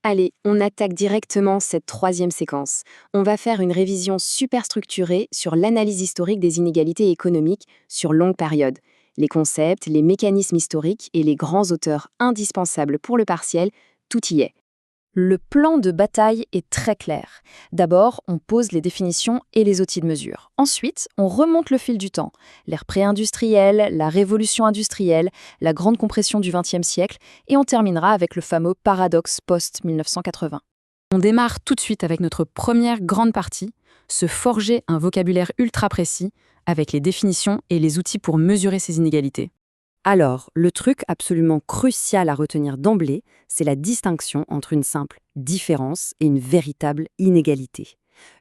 Allez, on attaque directement cette troisième séquence. On va faire une révision super structurée sur l'analyse historique des inégalités économiques sur longue période. Les concepts, les mécanismes historiques et les grands auteurs indispensables pour le partiel, tout y est. Le plan de bataille est très clair. D'abord, on pose les définitions et les outils de mesure. Ensuite, on remonte le fil du temps. L'ère pré-industrielle, la révolution industrielle, la grande compression du XXe siècle, et on terminera avec le fameux paradoxe post-1980. On démarre tout de suite avec notre première grande partie, se forger un vocabulaire ultra précis avec les définitions et les outils pour mesurer ces inégalités. Alors, le truc absolument crucial à retenir d'emblée, c'est la distinction entre une simple différence et une véritable inégalité.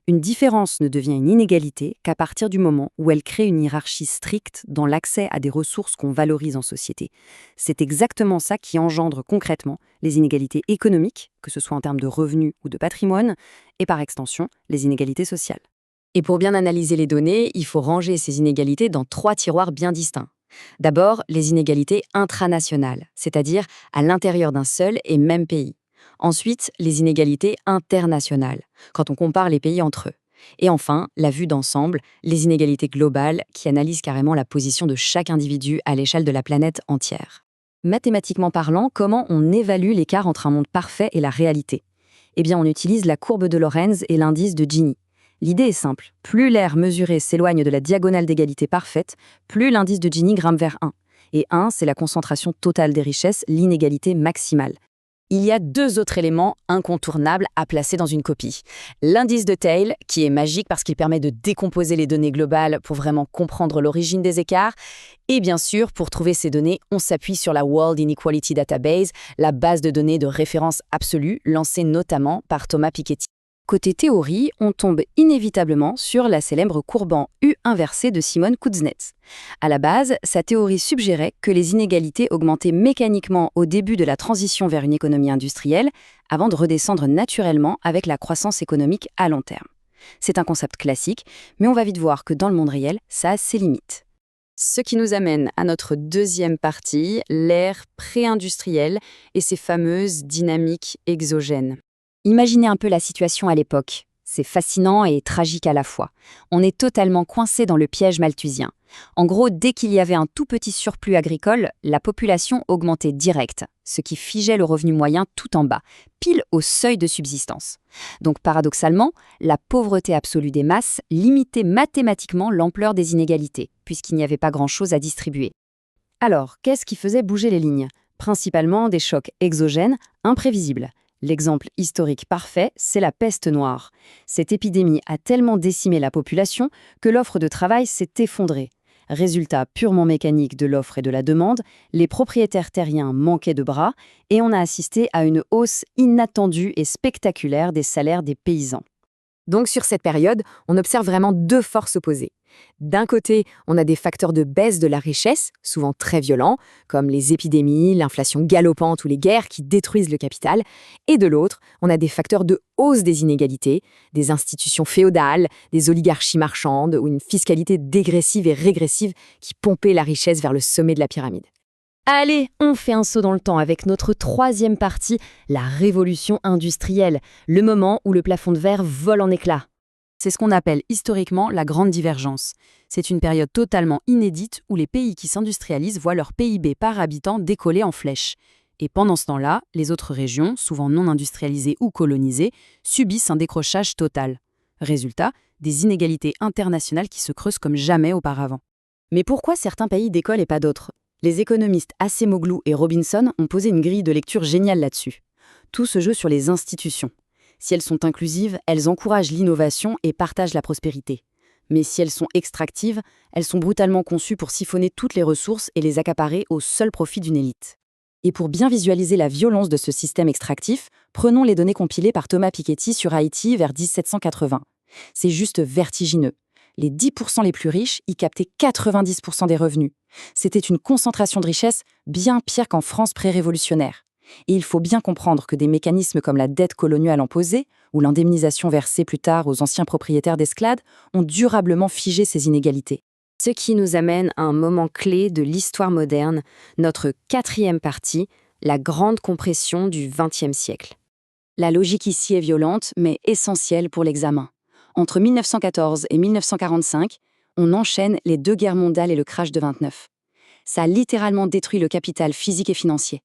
Une différence ne devient une inégalité qu'à partir du moment où elle crée une hiérarchie stricte dans l'accès à des ressources qu'on valorise en société. C'est exactement ça qui engendre concrètement les inégalités économiques, que ce soit en termes de revenus ou de patrimoine, et par extension, les inégalités sociales. Et pour bien analyser les données, il faut ranger ces inégalités dans 3 tiroirs bien distincts. D'abord, les inégalités intranationales, c'est-à-dire à l'intérieur d'un seul et même pays. Ensuite, les inégalités internationales, quand on compare les pays entre eux. Et enfin, la vue d'ensemble, les inégalités globales qui analysent carrément la position de chaque individu à l'échelle de la planète entière. Mathématiquement parlant, comment on évalue l'écart entre un monde parfait et la réalité? Eh bien, on utilise la courbe de Lorenz et l'indice de Gini. L'idée est simple, plus l'aire mesurée s'éloigne de la diagonale d'égalité parfaite, plus l'indice de Gini grimpe vers 1. Et 1, c'est la concentration totale des richesses, l'inégalité maximale. Il y a 2 autres éléments incontournables à placer dans une copie. L'indice de Theil, qui est magique parce qu'il permet de décomposer les données globales pour vraiment comprendre l'origine des écarts. Et bien sûr, pour trouver ces données, on s'appuie sur la World Inequality Database, la base de données de référence absolue lancée notamment par Thomas Piketty. Côté théorie, on tombe inévitablement sur la célèbre courbe en U inversée de Simon Kuznets. À la base, sa théorie suggérait que les inégalités augmentaient mécaniquement au début de la transition vers une économie industrielle, avant de redescendre naturellement avec la croissance économique à long terme. C'est un concept classique, mais on va vite voir que dans le monde réel, ça a ses limites. Ce qui nous amène à notre deuxième partie, l'ère pré-industrielle et ses fameuses dynamiques exogènes. Imaginez un peu la situation à l'époque. C'est fascinant et tragique à la fois. On est totalement coincé dans le piège malthusien. En gros, dès qu'il y avait un tout petit surplus agricole, la population augmentait direct, ce qui figeait le revenu moyen tout en bas, pile au seuil de subsistance. Donc paradoxalement, la pauvreté absolue des masses limitait mathématiquement l'ampleur des inégalités, puisqu'il n'y avait pas grand-chose à distribuer. Alors, qu'est-ce qui faisait bouger les lignes? Principalement des chocs exogènes imprévisibles. L'exemple historique parfait, c'est la peste noire. Cette épidémie a tellement décimé la population que l'offre de travail s'est effondrée. Résultat purement mécanique de l'offre et de la demande, les propriétaires terriens manquaient de bras et on a assisté à une hausse inattendue et spectaculaire des salaires des paysans. Donc sur cette période, on observe vraiment 2 forces opposées. D'un côté, on a des facteurs de baisse de la richesse, souvent très violents, comme les épidémies, l'inflation galopante ou les guerres qui détruisent le capital. Et de l'autre, on a des facteurs de hausse des inégalités, des institutions féodales, des oligarchies marchandes ou une fiscalité dégressive et régressive qui pompaient la richesse vers le sommet de la pyramide. Allez, on fait un saut dans le temps avec notre troisième partie, la révolution industrielle, le moment où le plafond de verre vole en éclats. C'est ce qu'on appelle historiquement la Grande Divergence. C'est une période totalement inédite où les pays qui s'industrialisent voient leur PIB par habitant décoller en flèche. Et pendant ce temps-là, les autres régions, souvent non industrialisées ou colonisées, subissent un décrochage total. Résultat, des inégalités internationales qui se creusent comme jamais auparavant. Mais pourquoi certains pays décollent et pas d'autres? Les économistes Acemoglu et Robinson ont posé une grille de lecture géniale là-dessus. Tout se joue sur les institutions. Si elles sont inclusives, elles encouragent l'innovation et partagent la prospérité. Mais si elles sont extractives, elles sont brutalement conçues pour siphonner toutes les ressources et les accaparer au seul profit d'une élite. Et pour bien visualiser la violence de ce système extractif, prenons les données compilées par Thomas Piketty sur Haïti vers 1780. C'est juste vertigineux. Les 10% les plus riches y captaient 90% des revenus. C'était une concentration de richesse bien pire qu'en France pré-révolutionnaire. Et il faut bien comprendre que des mécanismes comme la dette coloniale imposée ou l'indemnisation versée plus tard aux anciens propriétaires d'esclaves ont durablement figé ces inégalités. Ce qui nous amène à un moment clé de l'histoire moderne, notre 4e partie, la grande compression du XXe siècle. La logique ici est violente, mais essentielle pour l'examen. Entre 1914 et 1945, on enchaîne les 2 guerres mondiales et le crash de 29. Ça a littéralement détruit le capital physique et financier.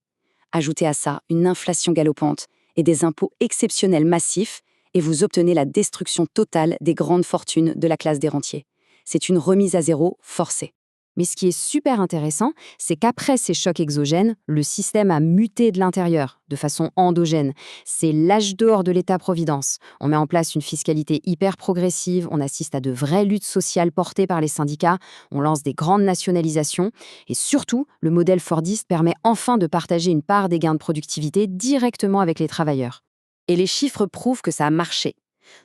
Ajoutez à ça une inflation galopante et des impôts exceptionnels massifs, et vous obtenez la destruction totale des grandes fortunes de la classe des rentiers. C'est une remise à zéro forcée. Mais ce qui est super intéressant, c'est qu'après ces chocs exogènes, le système a muté de l'intérieur, de façon endogène. C'est l'âge d'or de l'État-providence. On met en place une fiscalité hyper progressive, on assiste à de vraies luttes sociales portées par les syndicats, on lance des grandes nationalisations, et surtout, le modèle fordiste permet enfin de partager une part des gains de productivité directement avec les travailleurs. Et les chiffres prouvent que ça a marché.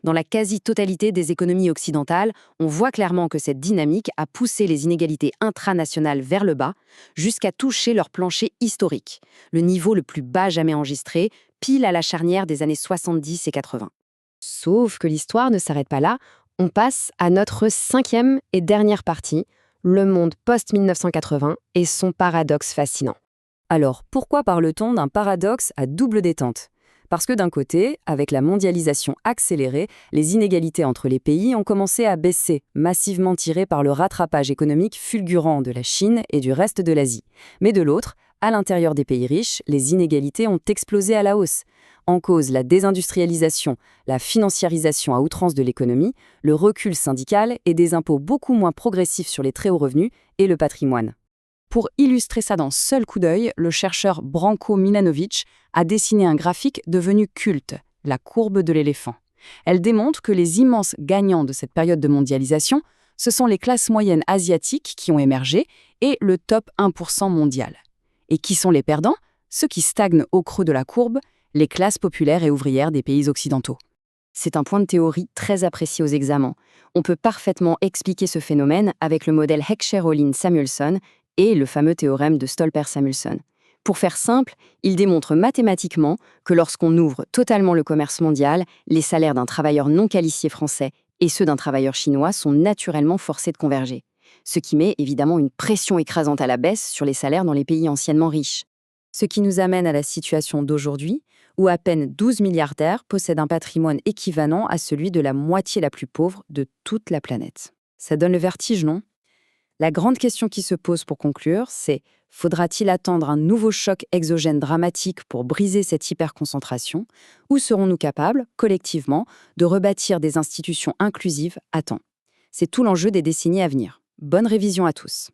Dans la quasi-totalité des économies occidentales, on voit clairement que cette dynamique a poussé les inégalités intranationales vers le bas, jusqu'à toucher leur plancher historique, le niveau le plus bas jamais enregistré, pile à la charnière des années 70 et 80. Sauf que l'histoire ne s'arrête pas là, on passe à notre 5e et dernière partie, le monde post-1980 et son paradoxe fascinant. Alors, pourquoi parle-t-on d'un paradoxe à double détente ? Parce que d'un côté, avec la mondialisation accélérée, les inégalités entre les pays ont commencé à baisser, massivement tirées par le rattrapage économique fulgurant de la Chine et du reste de l'Asie. Mais de l'autre, à l'intérieur des pays riches, les inégalités ont explosé à la hausse. En cause, la désindustrialisation, la financiarisation à outrance de l'économie, le recul syndical et des impôts beaucoup moins progressifs sur les très hauts revenus et le patrimoine. Pour illustrer ça d'un seul coup d'œil, le chercheur Branko Milanovic a dessiné un graphique devenu culte, la courbe de l'éléphant. Elle démontre que les immenses gagnants de cette période de mondialisation, ce sont les classes moyennes asiatiques qui ont émergé et le top 1% mondial. Et qui sont les perdants ? Ceux qui stagnent au creux de la courbe, les classes populaires et ouvrières des pays occidentaux. C'est un point de théorie très apprécié aux examens. On peut parfaitement expliquer ce phénomène avec le modèle Heckscher-Ohlin-Samuelson et le fameux théorème de Stolper-Samuelson. Pour faire simple, il démontre mathématiquement que lorsqu'on ouvre totalement le commerce mondial, les salaires d'un travailleur non qualifié français et ceux d'un travailleur chinois sont naturellement forcés de converger, ce qui met évidemment une pression écrasante à la baisse sur les salaires dans les pays anciennement riches. Ce qui nous amène à la situation d'aujourd'hui, où à peine 12 milliardaires possèdent un patrimoine équivalent à celui de la moitié la plus pauvre de toute la planète. Ça donne le vertige, non ? La grande question qui se pose pour conclure, c'est: faudra-t-il attendre un nouveau choc exogène dramatique pour briser cette hyperconcentration, ou serons-nous capables, collectivement, de rebâtir des institutions inclusives à temps ? C'est tout l'enjeu des décennies à venir. Bonne révision à tous.